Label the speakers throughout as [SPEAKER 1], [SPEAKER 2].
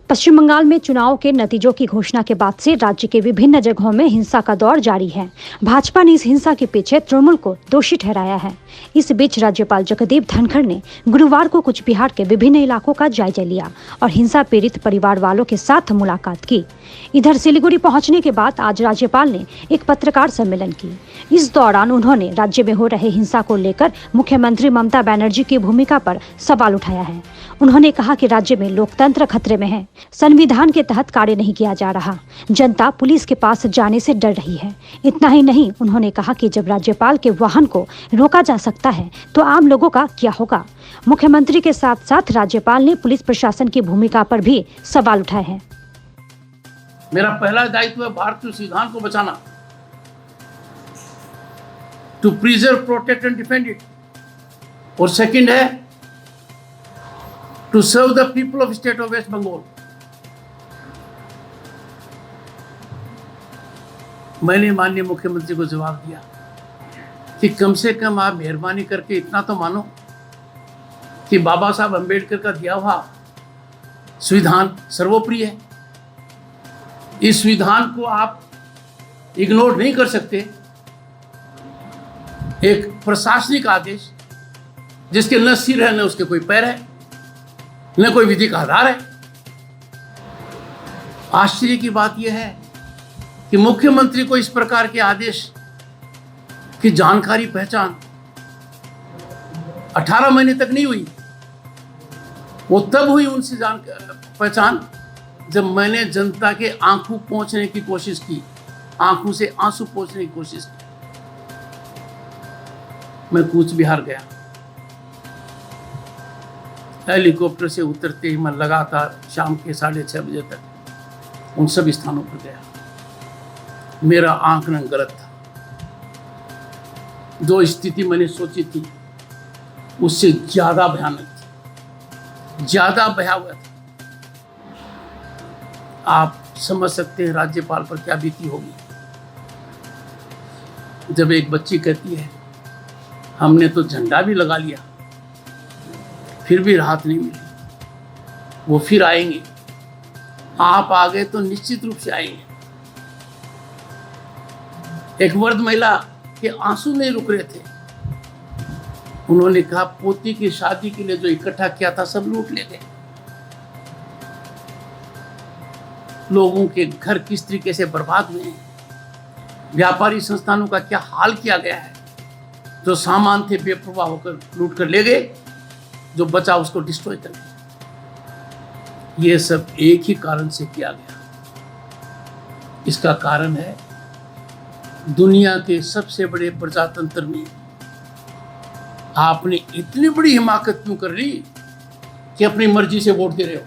[SPEAKER 1] पश्चिम बंगाल में चुनाव के नतीजों की घोषणा के बाद से राज्य के विभिन्न जगहों में हिंसा का दौर जारी है। भाजपा ने इस हिंसा के पीछे तृणमूल को दोषी ठहराया है। इस बीच राज्यपाल जगदीप धनखड़ ने गुरुवार को कुछ बिहार के विभिन्न इलाकों का जायजा लिया और हिंसा पीड़ित परिवार वालों के साथ मुलाकात की। इधर सिलीगुड़ी पहुंचने के बाद आज राज्यपाल ने एक पत्रकार सम्मेलन की। इस दौरान उन्होंने राज्य में हो रहे हिंसा को लेकर मुख्यमंत्री ममता बनर्जी की भूमिका पर सवाल उठाया है। उन्होंने कहा कि राज्य में लोकतंत्र खतरे में है, संविधान के तहत कार्य नहीं किया जा रहा, जनता पुलिस के पास जाने से डर रही है। इतना ही नहीं, उन्होंने कहा कि जब राज्यपाल के वाहन को रोका जा सकता है तो आम लोगों का क्या होगा। मुख्यमंत्री के साथ साथ राज्यपाल ने पुलिस प्रशासन की भूमिका पर भी सवाल उठाए हैं।
[SPEAKER 2] मेरा पहला दायित्व है भारतीय संविधान को बचाना, to preserve, protect and defend it, और सेकंड है to serve the people of state of West Bengal. मैंने माननीय मुख्यमंत्री को जवाब दिया कि कम से कम आप मेहरबानी करके इतना तो मानो कि बाबा साहब अंबेडकर का दिया हुआ संविधान सर्वोपरि है। इस संविधान को आप इग्नोर नहीं कर सकते। एक प्रशासनिक आदेश जिसके न सिर है न उसके कोई पैर है, न कोई विधि का आधार है। आश्चर्य की बात यह है कि मुख्यमंत्री को इस प्रकार के आदेश की जानकारी पहचान 18 महीने तक नहीं हुई। वो तब हुई उनसे पहचान जब मैंने जनता के आंखों पहुंचने की कोशिश की, आंखों से आंसू पहुंचने की कोशिश की। मैं कूच बिहार गया, हेलीकॉप्टर से उतरते ही मैं लगातार शाम के 6:30 बजे तक उन सब स्थानों पर गया। मेरा आंकलन गलत था। जो स्थिति मैंने सोची थी उससे ज्यादा भयानक थी, ज्यादा भयावह थी। आप समझ सकते हैं राज्यपाल पर क्या बीती होगी जब एक बच्ची कहती है हमने तो झंडा भी लगा लिया, फिर भी राहत नहीं मिली, वो फिर आएंगे। आप आ गए तो निश्चित रूप से आएंगे। एक वृद्ध महिला के आंसू नहीं रुक रहे थे। उन्होंने कहा पोती की शादी के लिए जो इकट्ठा किया था सब लूट ले गए। लोगों के घर किस तरीके से बर्बाद हुए हैं, व्यापारी संस्थानों का क्या हाल किया गया है। जो सामान थे बेपरवाह होकर लूट कर ले गए, जो बचा उसको डिस्ट्रॉय कर दिया। यह सब एक ही कारण से किया गया। इसका कारण है दुनिया के सबसे बड़े प्रजातंत्र में आपने इतनी बड़ी हिमाकत क्यों कर ली कि अपनी मर्जी से वोट दे रहे हो।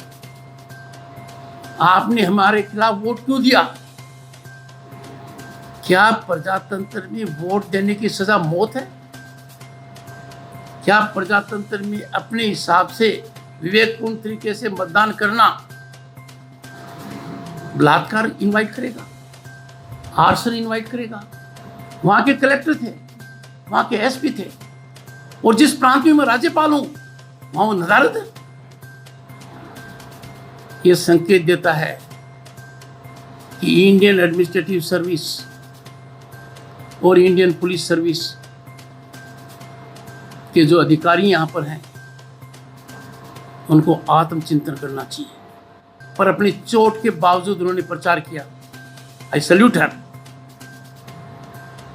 [SPEAKER 2] आपने हमारे खिलाफ वोट क्यों दिया। क्या प्रजातंत्र में वोट देने की सजा मौत है। क्या प्रजातंत्र में अपने हिसाब से विवेकपूर्ण तरीके से मतदान करना बलात्कार इनवाइट करेगा, आर्सन इनवाइट करेगा। वहां के कलेक्टर थे, वहां के एसपी थे, और जिस प्रांत में मैं राज्यपाल हूं वहां वो नदारत है। यह संकेत देता है कि इंडियन एडमिनिस्ट्रेटिव सर्विस और इंडियन पुलिस सर्विस के जो अधिकारी यहां पर हैं उनको आत्मचिंतन करना चाहिए। पर अपनी चोट के बावजूद उन्होंने प्रचार किया, आई सल्यूट हर।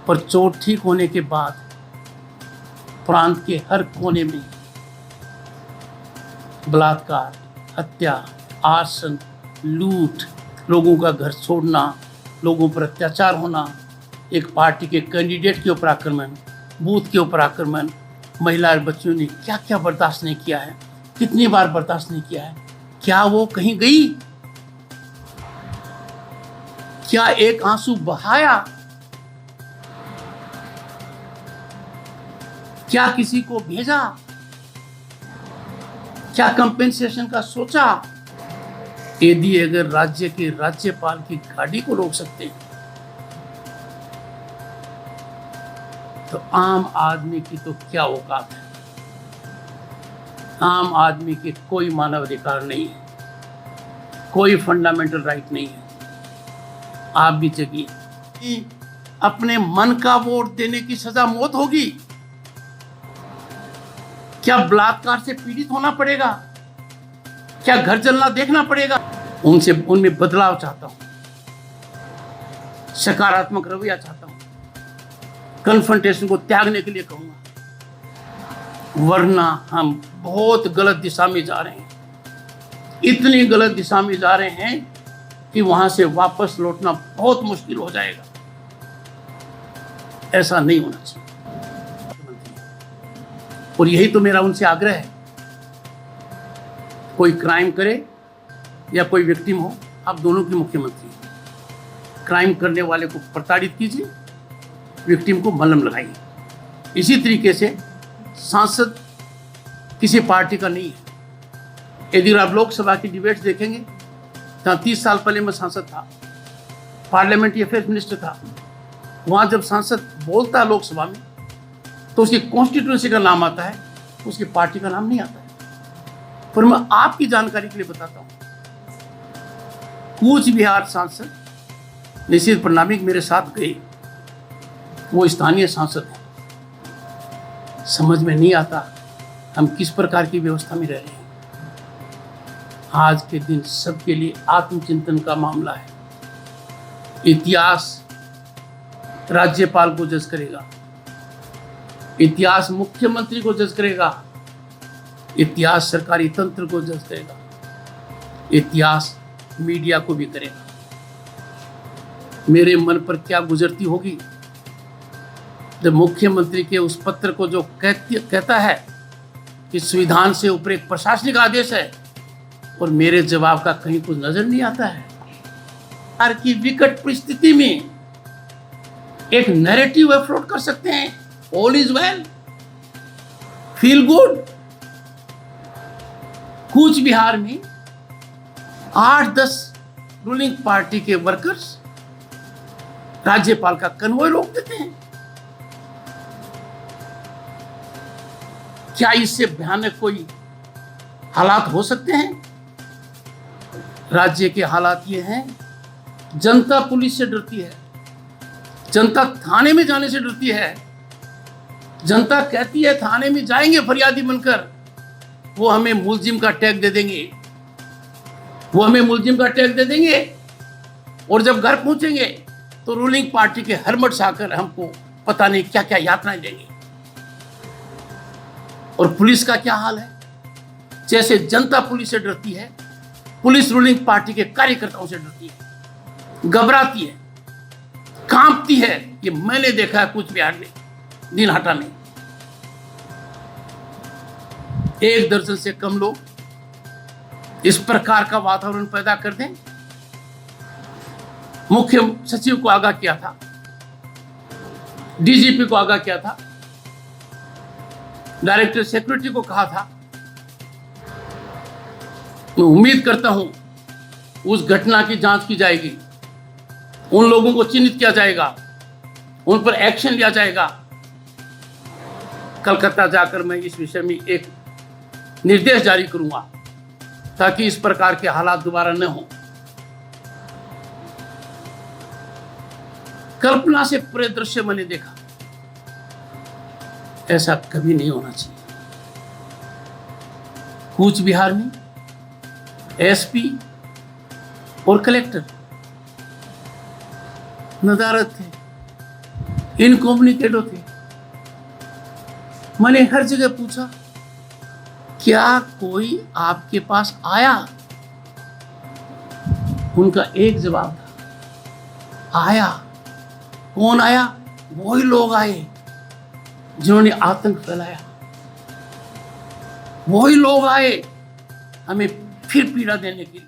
[SPEAKER 2] पर चोट ठीक होने के बाद प्रांत के हर कोने में बलात्कार, हत्या, आर्सन, लूट, लोगों का घर छोड़ना, लोगों पर अत्याचार होना, एक पार्टी के कैंडिडेट के ऊपर आक्रमण, बूथ के ऊपर आक्रमण, महिला और बच्चियों ने क्या क्या बर्दाश्त नहीं किया है, कितनी बार बर्दाश्त नहीं किया है। क्या वो कहीं गई? क्या एक आंसू बहाया? क्या किसी को भेजा? क्या कंपेंसेशन का सोचा? यदि अगर राज्य के राज्यपाल की गाड़ी को रोक सकते हैं तो आम आदमी की तो क्या औकात है। आम आदमी के कोई मानव अधिकार नहीं है। कोई फंडामेंटल राइट नहीं है। आप भी जगिए कि अपने मन का वोट देने की सजा मौत होगी। क्या बलात्कार से पीड़ित होना पड़ेगा? क्या घर जलना देखना पड़ेगा? उनमें बदलाव चाहता हूं, सकारात्मक रवैया चाहता हूं, कन्फ्रंटेशन को त्यागने के लिए कहूंगा, वरना हम बहुत गलत दिशा में जा रहे हैं। इतनी गलत दिशा में जा रहे हैं कि वहां से वापस लौटना बहुत मुश्किल हो जाएगा। ऐसा नहीं होना चाहिए और यही तो मेरा उनसे आग्रह है। कोई क्राइम करे या कोई विक्टिम हो, आप दोनों के मुख्यमंत्री हैं। क्राइम करने वाले को प्रताड़ित कीजिए, विक्टिम को मलहम लगाइए। इसी तरीके से सांसद किसी पार्टी का नहीं है। यदि आप लोकसभा की डिबेट्स देखेंगे, जहाँ 30 साल पहले मैं सांसद था, पार्लियामेंट्री अफेयर्स मिनिस्टर था, वहाँ जब सांसद बोलता है लोकसभा में तो उसकी कॉन्स्टिट्यूंसी का नाम आता है, उसकी पार्टी का नाम नहीं आता है। पर मैं आपकी जानकारी के लिए बताता हूँ, कूच बिहार सांसद निशित प्रणामिक मेरे साथ गए, वो स्थानीय सांसद हैं। समझ में नहीं आता हम किस प्रकार की व्यवस्था में रह रहे हैं। आज के दिन सबके लिए आत्मचिंतन का मामला है। इतिहास राज्यपाल को जज करेगा, इतिहास मुख्यमंत्री को जज करेगा, इतिहास सरकारी तंत्र को जज करेगा, इतिहास मीडिया को भी करेगा। मेरे मन पर क्या गुजरती होगी जब मुख्यमंत्री के उस पत्र को जो कहता है कि संविधान से ऊपर एक प्रशासनिक आदेश है और मेरे जवाब का कहीं कुछ नजर नहीं आता है। हर की विकट परिस्थिति में एक नैरेटिव अफोर्ड कर सकते हैं, all is well, feel good. Cooch Behar में 8-10 रूलिंग पार्टी के वर्कर्स राज्यपाल का कन्वॉय रोक देते हैं। क्या इससे भयानक कोई हालात हो सकते हैं? राज्य के हालात ये हैं, जनता पुलिस से डरती है, जनता थाने में जाने से डरती है। जनता कहती है थाने में जाएंगे फरियादी बनकर, वो हमें मुलजिम का टैग दे देंगे, वो हमें मुलजिम का टैग दे देंगे, और जब घर पहुंचेंगे तो रूलिंग पार्टी के हरमट आकर हमको पता नहीं क्या क्या यातनाएं देंगे। और पुलिस का क्या हाल है? जैसे जनता पुलिस से डरती है, पुलिस रूलिंग पार्टी के कार्यकर्ताओं से डरती है, घबराती है, कांपती है। ये मैंने देखा है कूच बिहार में, दिनहाटा में। 1 दर्जन से कम लोग इस प्रकार का वातावरण पैदा कर दें। मुख्य सचिव को आगाह किया था, डीजीपी को आगाह किया था, डायरेक्टर सिक्योरिटी को कहा था। मैं उम्मीद करता हूं उस घटना की जांच की जाएगी, उन लोगों को चिन्हित किया जाएगा, उन पर एक्शन लिया जाएगा। कलकत्ता जाकर मैं इस विषय में एक निर्देश जारी करूंगा ताकि इस प्रकार के हालात दोबारा न हो। कल्पना से पूरे दृश्य मैंने देखा, ऐसा कभी नहीं होना चाहिए। कूच बिहार में एसपी और कलेक्टर नदारद थे, इनकम्युनिकेटो थे। मैंने हर जगह पूछा, क्या कोई आपके पास आया? उनका एक जवाब था, आया। कौन आया? वही लोग आए जिन्होंने आतंक फैलाया, वही लोग आए हमें फिर पीड़ा देने के लिए।